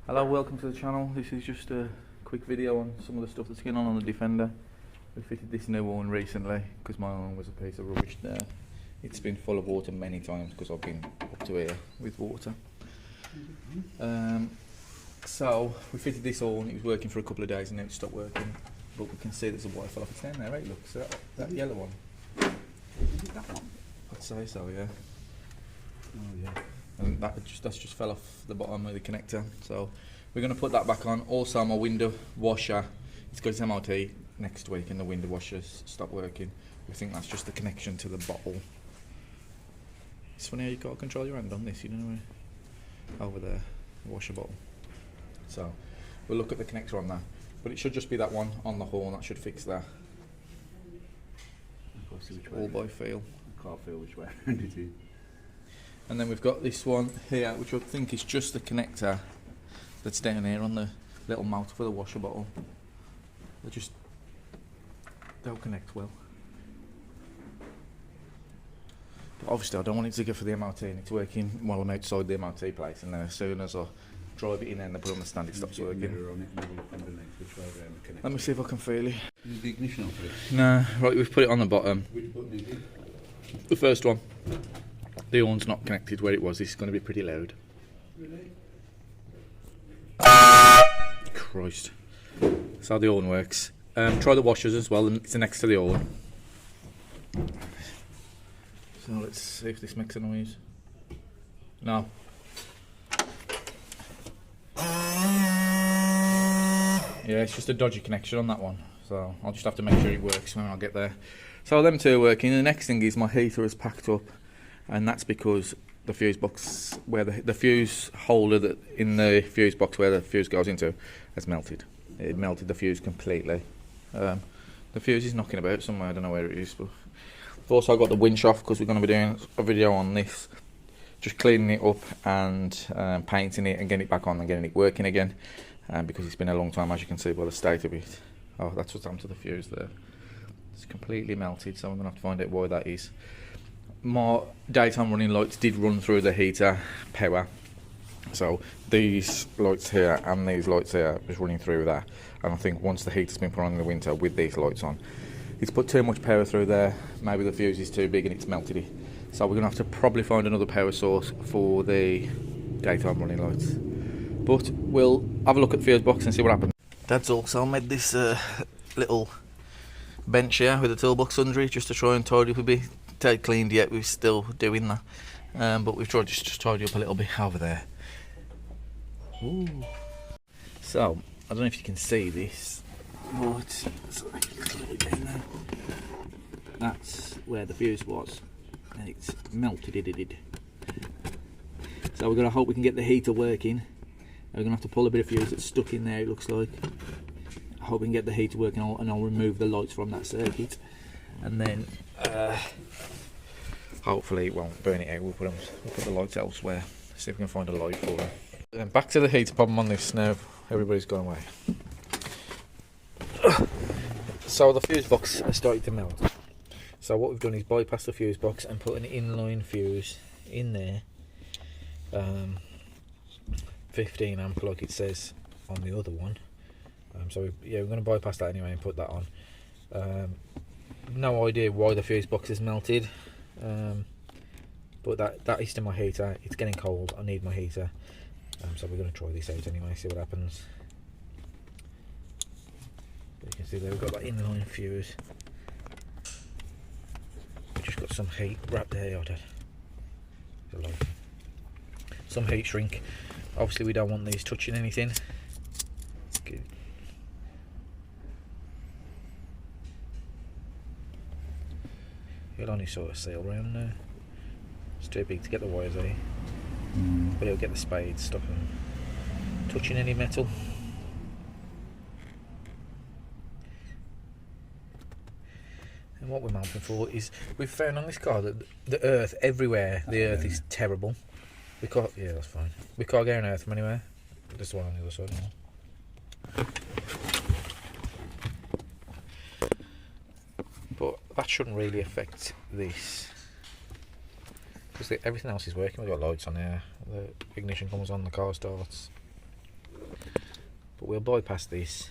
Hello, welcome to the channel. This is just a quick video on some of the stuff that's going on the Defender. We fitted this new one recently because my own was a piece of rubbish there. It's been full of water many times because I've been up to here with water. So we fitted this all and it was working for a couple of days and then it stopped working. But we can see there's a wire fell off. It's down there, right? Look, so that yellow one. Is it that one? I'd say so, yeah. Oh yeah. And that's just fell off the bottom of the connector, so we're going to put that back on. Also my window washer, it's got its MOT next week and the window washers stopped working. We think that's just the connection to the bottle. It's funny how you've got to control your hand on this, you know, over there, the washer bottle. So we'll look at the connector on that, but it should just be that one on the horn, that should fix that. All by feel. I can't feel which way around it is. And then we've got this one here, which I think is just the connector that's down here on the little mouth for the washer bottle. They'll connect well. But obviously I don't want it to go for the MOT and it's working while I'm outside the MOT place, and then as soon as I drive it in and I put it on the stand it stops working. Let me see if I can feel it. Is the ignition on for it? No, right, we've put it on the bottom. Which button is it? The first one. The horn's not connected where it was. This is going to be pretty loud. Really? Christ. That's how the horn works. Try the washers as well, it's next to the horn. So let's see if this makes a noise. No. Yeah, it's just a dodgy connection on that one. So I'll just have to make sure it works when I get there. So them two are working. The next thing is my heater is packed up. And that's because the fuse box, where the fuse holder that in the fuse box where the fuse goes into, has melted. It melted the fuse completely. The fuse is knocking about somewhere, I don't know where it is. But I've also got the winch off because we're going to be doing a video on this. Just cleaning it up and painting it and getting it back on and getting it working again. Because it's been a long time, as you can see by the state of it. Oh, that's what's happened to the fuse there. It's completely melted, so I'm going to have to find out why that is. My daytime running lights did run through the heater power, so these lights here and these lights here was running through that, and I think once the heater's been put on in the winter with these lights on, it's put too much power through there. Maybe the fuse is too big and it's melted it, so we're going to have to probably find another power source for the daytime running lights, but we'll have a look at the fuse box and see what happens. Dad's also made this little bench here with a toolbox under it just to try and tidy up a bit. Dead cleaned yet, we're still doing that, but we've tried just tidy up a little bit over there. Ooh. So I don't know if you can see this, but sorry, down there. That's where the fuse was, and it's melted it. So we're gonna hope we can get the heater working. We're gonna have to pull a bit of fuse that's stuck in there. It looks like. I hope we can get the heater working, and I'll remove the lights from that circuit, and then. Hopefully it won't burn it out. We'll put the lights elsewhere. See if we can find a light for it. Then back to the heater problem on this now. Everybody's gone away. So the fuse box has started to melt. So what we've done is bypass the fuse box and put an inline fuse in there. 15 amp like it says on the other one. So yeah, we're going to bypass that anyway and put that on. No idea why the fuse box is melted, but that is to my heater. It's getting cold, I need my heater, so we're going to try this out anyway, see what happens. You can see there we've got that inline fuse. We've just got some heat wrapped there, some heat shrink. Obviously we don't want these touching anything. Good. It'll only sort of sail around now. It's too big to get the wires out, but it'll get the spade, stop them touching any metal. And what we're mounting for is, we've found on this car that the earth everywhere, the earth is terrible. We can't, yeah, that's fine. We can't get an earth from anywhere. This one on the other side now. But that shouldn't really affect this. because everything else is working. We've got lights on here, the ignition comes on, the car starts. But we'll bypass this,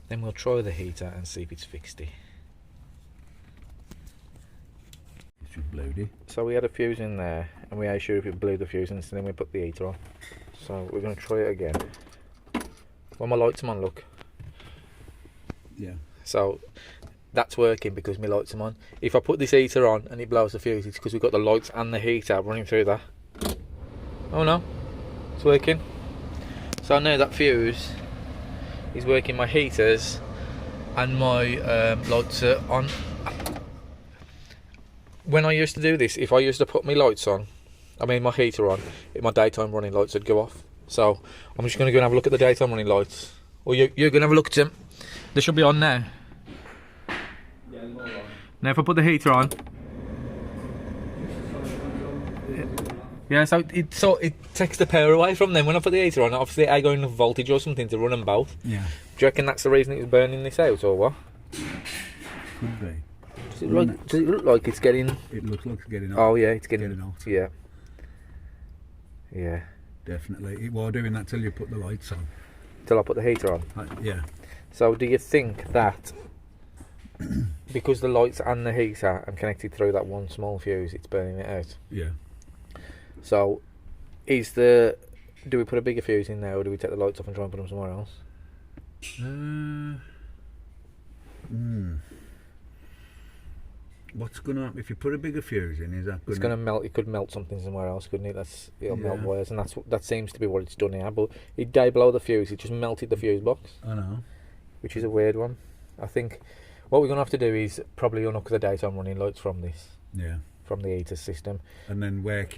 then we'll try the heater and see if it's fixed it. It should blow it. So we had a fuse in there and we ain't sure if it blew the fuse and then we put the heater on. So we're going to try it again. Well, my lights are on, look. Yeah. So that's working because my lights are on. If I put this heater on and it blows the fuse, it's because we've got the lights and the heater running through that. Oh no, it's working. So now that fuse is working, my heaters and my lights are on. When I used to do this, if I used to put my lights on, I mean my heater on, my daytime running lights would go off. So I'm just going to go and have a look at the daytime running lights. Or you're going to have a look at them. They should be on now. Yeah, they're all on. Now if I put the heater on, yeah, so it takes the power away from them. When I put the heater on, obviously I go in a voltage or something to run them both. Yeah. Do you reckon that's the reason it was burning this out, or what? Could be. Does it look like it's getting? It looks like it's getting off. Oh yeah, it's getting off. Yeah. Yeah. Definitely. While doing that till you put the lights on. Till I put the heater on. Yeah. So do you think that because the lights and the heater are connected through that one small fuse, it's burning it out? Yeah. So do we put a bigger fuse in there, or do we take the lights off and try and put them somewhere else? What's going to happen if you put a bigger fuse in? Is that It's going to melt. It could melt something somewhere else, couldn't it? It'll melt wires, and that seems to be what it's done here. But it did blow the fuse. It just melted the fuse box. I know. Which is a weird one. I think what we're going to have to do is probably unhook the daytime running lights from this. Yeah. From the heater system. And then work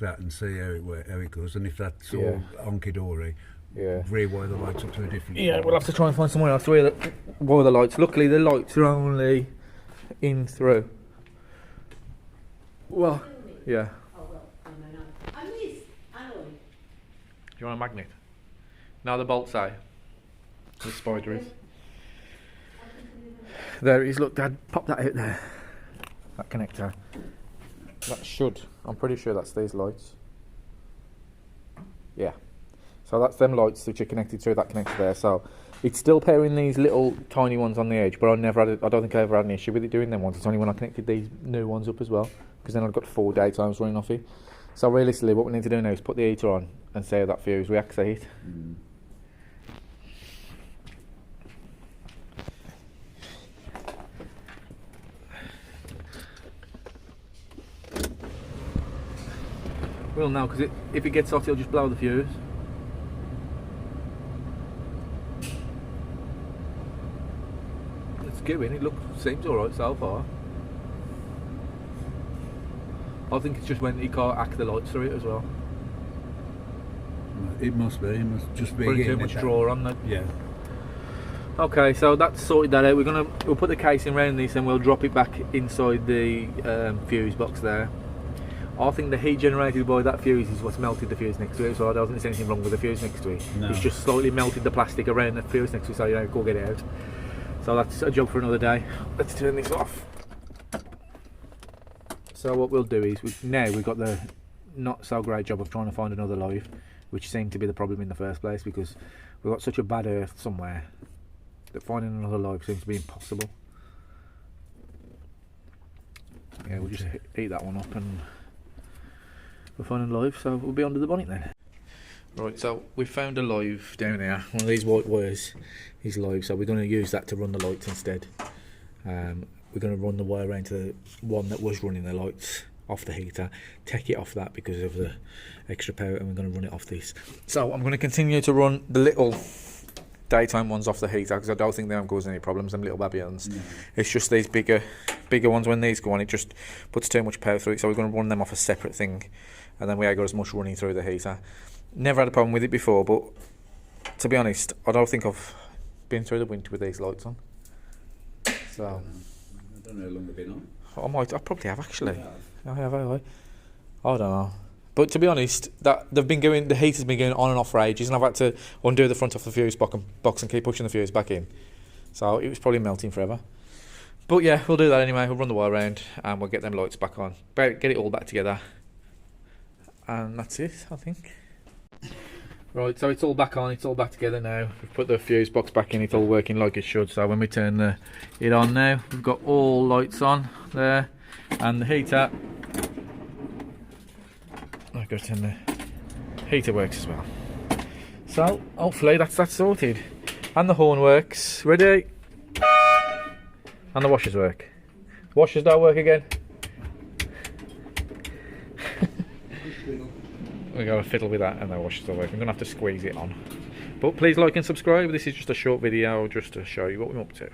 that and see how it goes. And if that's all honky dory, rewire the lights up to a different. Yeah, we'll have to try and find somewhere else to wire the lights. Luckily, the lights are only in through. Well, yeah. Oh well, no. I miss alloy. Do you want a magnet? Now the bolts say. The spider is. There it is. Look, Dad, pop that out there. That connector. That should. I'm pretty sure that's these lights. Yeah. So that's them lights which are connected through that connector there. So it's still powering these little tiny ones on the edge, but I don't think I ever had an issue with it doing them ones. It's only when I connected these new ones up as well, because then I've got 4 daytimes running off it. So realistically, what we need to do now is put the heater on and see how that fuse reacts to heat. Well, no, because if it gets hot, it'll just blow the fuse. It's going. It seems all right so far. I think it's just when you can't hack the lights through it as well. It must be. It must just be. Putting too much draw on that. Yeah. Okay, so that's sorted that out. We'll put the casing around this and we'll drop it back inside the fuse box there. I think the heat generated by that fuse is what's melted the fuse next to it, so I don't think there's anything wrong with the fuse next to it. No. It's just slightly melted the plastic around the fuse next to it, so you know, go get it out. So that's a job for another day. Let's turn this off. So what we'll do is, now we've got the not so great job of trying to find another live, which seemed to be the problem in the first place, because we've got such a bad earth somewhere that finding another live seems to be impossible. Yeah, we'll just heat that one up and we're finding live, so we'll be under the bonnet then. Right, so we've found a live down here. One of these white wires is live, so we're going to use that to run the lights instead. We're going to run the wire around to the one that was running the lights off the heater, take it off that because of the extra power, and we're going to run it off this. So I'm going to continue to run the little daytime ones off the heater because I don't think they don't cause any problems, them little babyons. No. It's just these bigger ones, when these go on, it just puts too much power through it, so we're going to run them off a separate thing, and then we ain't got as much running through the heater. Never had a problem with it before, but to be honest, I don't think I've been through the winter with these lights on. So I don't know how long they've been on. I probably have actually. I have. I don't know. But to be honest, the heater's been going on and off for ages, and I've had to undo the front off the fuse box and keep pushing the fuse back in. So it was probably melting forever. But yeah, we'll do that anyway. We'll run the wire around and we'll get them lights back on. Get it all back together. And that's it, I think. Right, so it's all back on, it's all back together now. We've put the fuse box back in, it's all working like it should. So when we turn it on now, we've got all lights on there, and the heater. I've got to turn the heater works as well. So hopefully that's sorted. And the horn works. Ready? And the washers work. Washers don't work again. We got to fiddle with that, and the washers will work. I'm gonna have to squeeze it on. But please like and subscribe. This is just a short video just to show you what we're up to.